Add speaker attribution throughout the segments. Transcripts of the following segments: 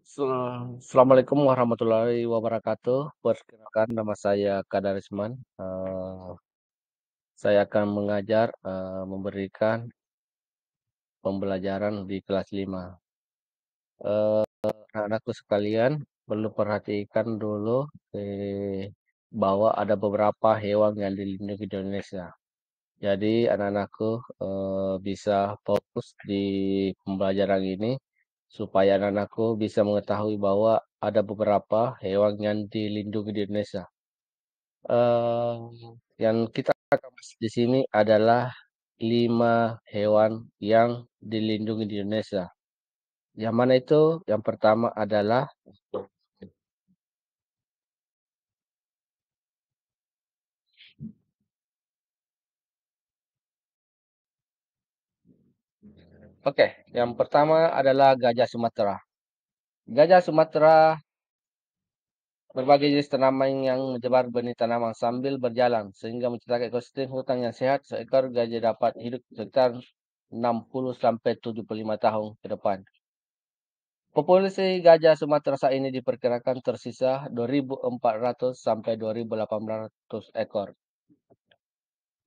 Speaker 1: Assalamualaikum warahmatullahi wabarakatuh. Perkenalkan nama saya Kadarisman. Saya akan mengajar, memberikan pembelajaran di kelas 5. Anak-anakku sekalian perlu perhatikan dulu bahwa ada beberapa hewan yang dilindungi di Indonesia. Jadi anak-anakku bisa fokus di pembelajaran ini supaya anak-anakku bisa mengetahui bahwa ada beberapa hewan yang dilindungi di Indonesia. Eee, yang kita akan bahas di sini adalah 5 hewan yang dilindungi di Indonesia. Yang mana itu? Yang pertama adalah oke, yang pertama adalah gajah Sumatera. Gajah Sumatera berbagai jenis tanaman yang menyebar benih tanaman sambil berjalan sehingga menciptakan ekosistem hutan yang sehat. Seekor gajah dapat hidup sekitar 60 sampai 75 tahun ke depan. Populasi gajah Sumatera saat ini diperkirakan tersisa 2.400 sampai 2.800 ekor.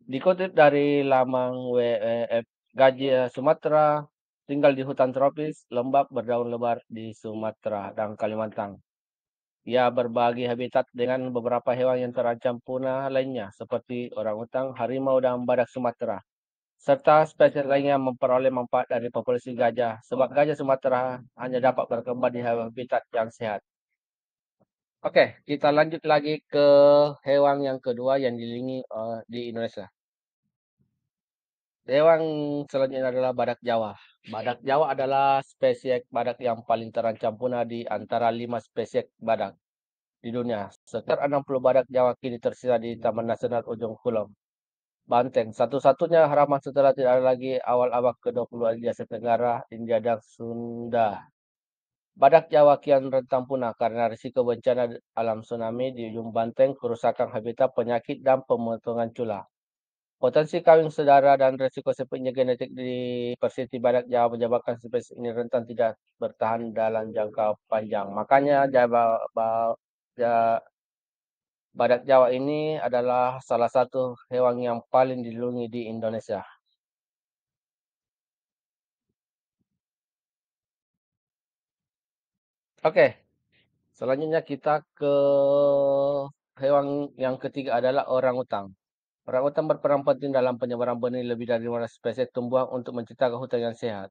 Speaker 1: Dikutip dari laman WWF, gajah Sumatera tinggal di hutan tropis, lembab, berdaun lebar di Sumatera dan Kalimantan. Ia berbagi habitat dengan beberapa hewan yang terancam punah lainnya seperti orangutan, harimau, dan badak Sumatera. Serta spesies lainnya memperoleh manfaat dari populasi gajah sebab gajah Sumatera hanya dapat berkembang di habitat yang sehat. Oke, kita lanjut lagi ke hewan yang kedua yang dilindungi di Indonesia. Hewan selanjutnya adalah badak Jawa. Badak Jawa adalah spesies badak yang paling terancam punah di antara 5 spesies badak di dunia. Sekitar 60 badak Jawa kini tersisa di Taman Nasional Ujung Kulon, Banteng. Satu-satunya harapan setelah tidak ada lagi awal abad ke-20 di Asia Tenggara, India, dan Sunda. Badak Jawa kian rentan punah karena risiko bencana alam tsunami di ujung Banteng, kerusakan habitat, penyakit, dan pemotongan cula. Potensi kawin saudara dan risiko sempitnya genetik di persiti badak Jawa menyebabkan spesies ini rentan tidak bertahan dalam jangka panjang. Makanya badak Jawa ini adalah salah satu hewan yang paling dilindungi di Indonesia. Oke, selanjutnya kita ke hewan yang ketiga adalah orangutan. Orangutan berperan penting dalam penyebaran benih lebih dari 500 spesies tumbuhan untuk menciptakan hutan yang sehat.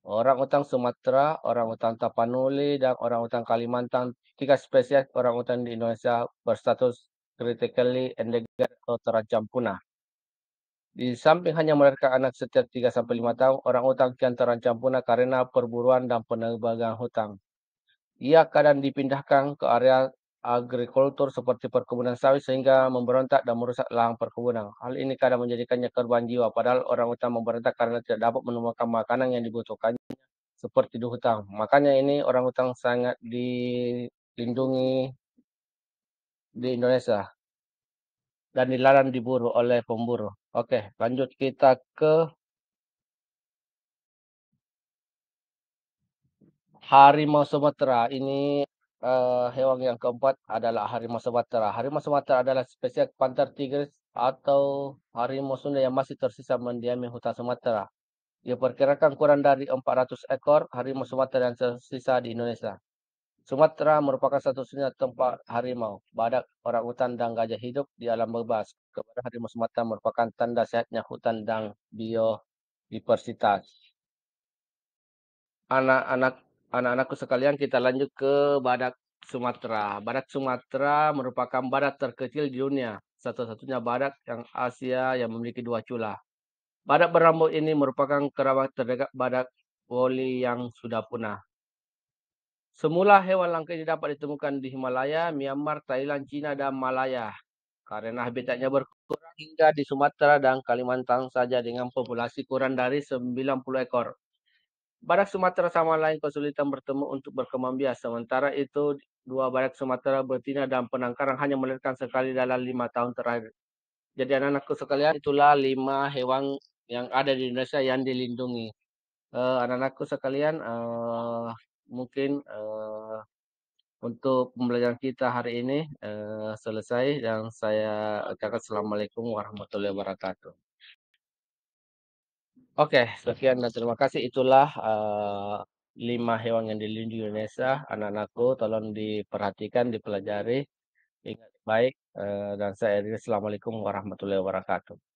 Speaker 1: Orangutan Sumatera, orangutan Tapanuli, dan orangutan Kalimantan. 3 spesies orangutan di Indonesia berstatus critically endangered atau terancam punah. Di samping hanya melahirkan anak setiap 3 sampai 5 tahun, orangutan kian terancam punah karena perburuan dan penebangan hutan. Ia kadang dipindahkan ke area agrikultur seperti perkebunan sawit sehingga memberontak dan merusak lahan perkebunan. Hal ini kadang menjadikannya korban jiwa, padahal orangutan memberontak karena tidak dapat menemukan makanan yang dibutuhkan seperti di hutan. Makanya ini orangutan sangat dilindungi di Indonesia dan dilarang diburu oleh pemburu. Oke, lanjut kita ke harimau Sumatera. Ini hewan yang keempat adalah harimau Sumatera. Harimau Sumatera adalah spesies Panther tigris atau harimau Sunda yang masih tersisa mendiami hutan Sumatera. Diperkirakan kurang dari 400 ekor harimau Sumatera yang tersisa di Indonesia. Sumatera merupakan satu-satunya tempat harimau, badak, orangutan, dan gajah hidup di alam bebas. Keberadaan harimau Sumatera merupakan tanda sehatnya hutan dan biodiversitas. Anak-anak anak-anakku sekalian, kita lanjut ke badak Sumatera. Badak Sumatera merupakan badak terkecil di dunia, satu-satunya badak yang Asia yang memiliki 2 cula. Badak berambut ini merupakan kerabat terdekat badak woli yang sudah punah. Semula hewan langka ini dapat ditemukan di Himalaya, Myanmar, Thailand, Cina, dan Malaya. Karena habitatnya berkurang hingga di Sumatera dan Kalimantan saja dengan populasi kurang dari 90 ekor. Badak Sumatera sama lain kesulitan bertemu untuk berkembang biak. Sementara itu, 2 badak Sumatera betina dan penangkaran hanya melahirkan sekali dalam 5 tahun terakhir. Jadi anak-anakku sekalian, itulah 5 hewan yang ada di Indonesia yang dilindungi. Anak-anakku sekalian, mungkin, untuk pembelajaran kita hari ini, selesai dan saya ucapkan assalamualaikum warahmatullahi wabarakatuh. Oke, sekian dan terima kasih. Itulah, 5 hewan yang dilindungi di Indonesia. Anak-anakku tolong diperhatikan, dipelajari, ingat baik, dan saya akhiri assalamualaikum warahmatullahi wabarakatuh.